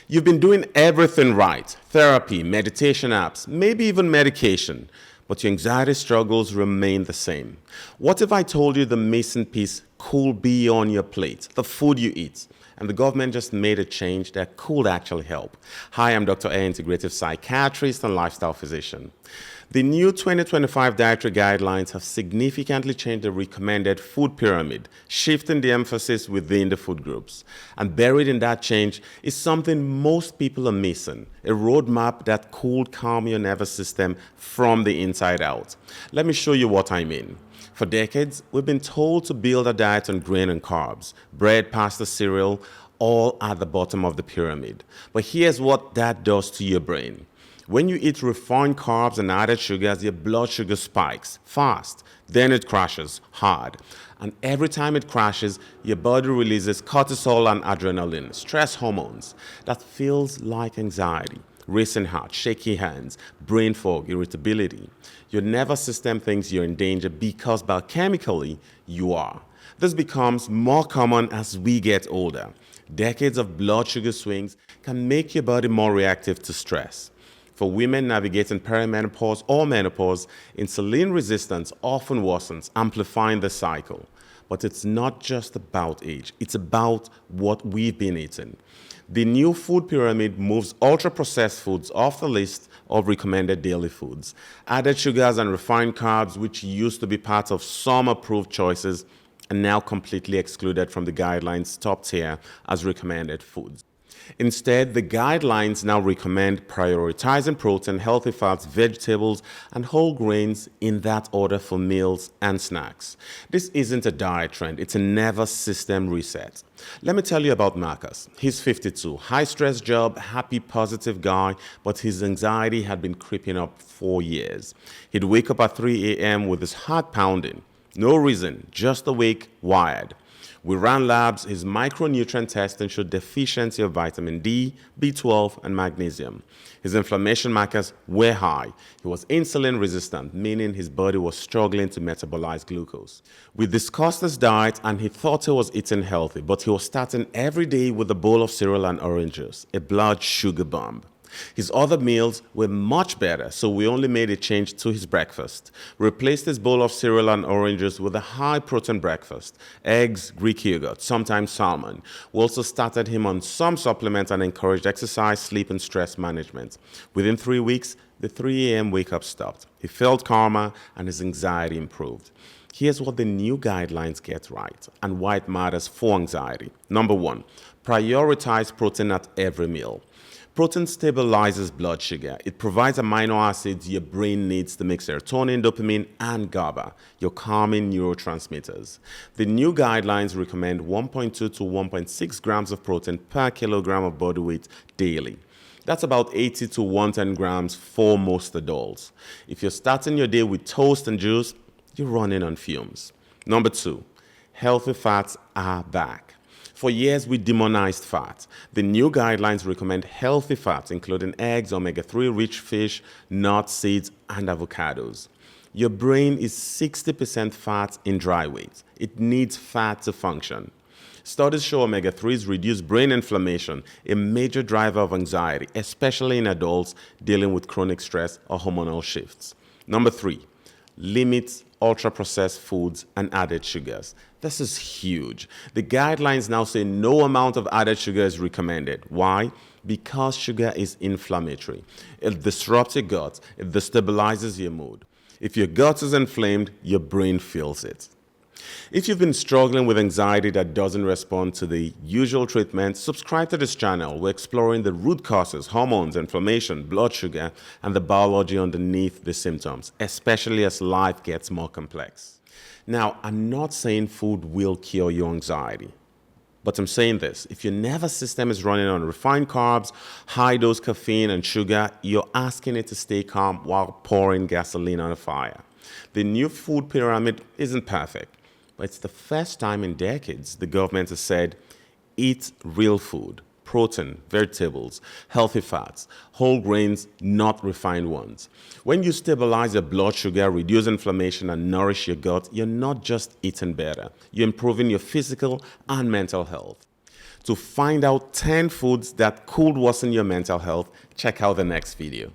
You've been doing everything right: therapy, meditation apps, maybe even medication, but your anxiety struggles remain the same. What if I told you the missing piece could be on your plate, the food you eat, and the government just made a change that could actually help? Hi, I'm Dr. Integrative Psychiatrist and lifestyle physician. The new 2025 Dietary Guidelines have significantly changed the recommended food pyramid, shifting the emphasis within the food groups. And buried in that change is something most people are missing: a roadmap that could calm your nervous system from the inside out. Let me show you what I mean. For decades, we've been told to build a diet on grain and carbs, bread, pasta, cereal, all at the bottom of the pyramid. But here's what that does to your brain. When you eat refined carbs and added sugars, your blood sugar spikes fast, then it crashes hard. And every time it crashes, your body releases cortisol and adrenaline, stress hormones. That feels like anxiety: racing heart, shaky hands, brain fog, irritability. Your nervous system thinks you're in danger because biochemically you are. This becomes more common as we get older. Decades of blood sugar swings can make your body more reactive to stress. For women navigating perimenopause or menopause, insulin resistance often worsens, amplifying the cycle. But it's not just about age, it's about what we've been eating. The new food pyramid moves ultra-processed foods off the list of recommended daily foods. Added sugars and refined carbs, which used to be part of some approved choices, are now completely excluded from the guidelines' top tier as recommended foods. Instead, the guidelines now recommend prioritizing protein, healthy fats, vegetables, and whole grains in that order for meals and snacks. This isn't a diet trend, it's a nervous system reset. Let me tell you about Marcus. He's 52, high-stress job, happy, positive guy, but his anxiety had been creeping up for years. He'd wake up at 3 a.m. with his heart pounding. No reason, just awake, wired. We ran labs. His micronutrient testing showed deficiency of vitamin D, B12, and magnesium. His inflammation markers were high. He was insulin resistant, meaning his body was struggling to metabolize glucose. We discussed his diet, and he thought he was eating healthy, but he was starting every day with a bowl of cereal and orange juice, a blood sugar bomb. His other meals were much better, so we only made a change to his breakfast. We replaced his bowl of cereal and oranges with a high-protein breakfast: eggs, Greek yogurt, sometimes salmon. We also started him on some supplements and encouraged exercise, sleep, and stress management. Within 3 weeks, the 3 a.m. wake-up stopped. He felt calmer, and his anxiety improved. Here's what the new guidelines get right and why it matters for anxiety. Number 1, prioritize protein at every meal. Protein stabilizes blood sugar. It provides amino acids your brain needs to make serotonin, dopamine, and GABA, your calming neurotransmitters. The new guidelines recommend 1.2 to 1.6 grams of protein per kilogram of body weight daily. That's about 80 to 110 grams for most adults. If you're starting your day with toast and juice, you're running on fumes. Number 2, healthy fats are back. For years, we demonized fat. The new guidelines recommend healthy fats, including eggs, omega-3 rich fish, nuts, seeds, and avocados. Your brain is 60% fat in dry weight. It needs fat to function. Studies show omega-3s reduce brain inflammation, a major driver of anxiety, especially in adults dealing with chronic stress or hormonal shifts. Number 3, limit ultra-processed foods and added sugars. This is huge. The guidelines now say no amount of added sugar is recommended. Why? Because sugar is inflammatory. It disrupts your gut. It destabilizes your mood. If your gut is inflamed, your brain feels it. If you've been struggling with anxiety that doesn't respond to the usual treatment, subscribe to this channel. We're exploring the root causes: hormones, inflammation, blood sugar, and the biology underneath the symptoms, especially as life gets more complex. Now, I'm not saying food will cure your anxiety, but I'm saying this: if your nervous system is running on refined carbs, high-dose caffeine, and sugar, you're asking it to stay calm while pouring gasoline on a fire. The new food pyramid isn't perfect, but it's the first time in decades the government has said, eat real food, protein, vegetables, healthy fats, whole grains, not refined ones. When you stabilize your blood sugar, reduce inflammation, and nourish your gut, you're not just eating better, you're improving your physical and mental health. To find out 10 foods that could worsen your mental health, check out the next video.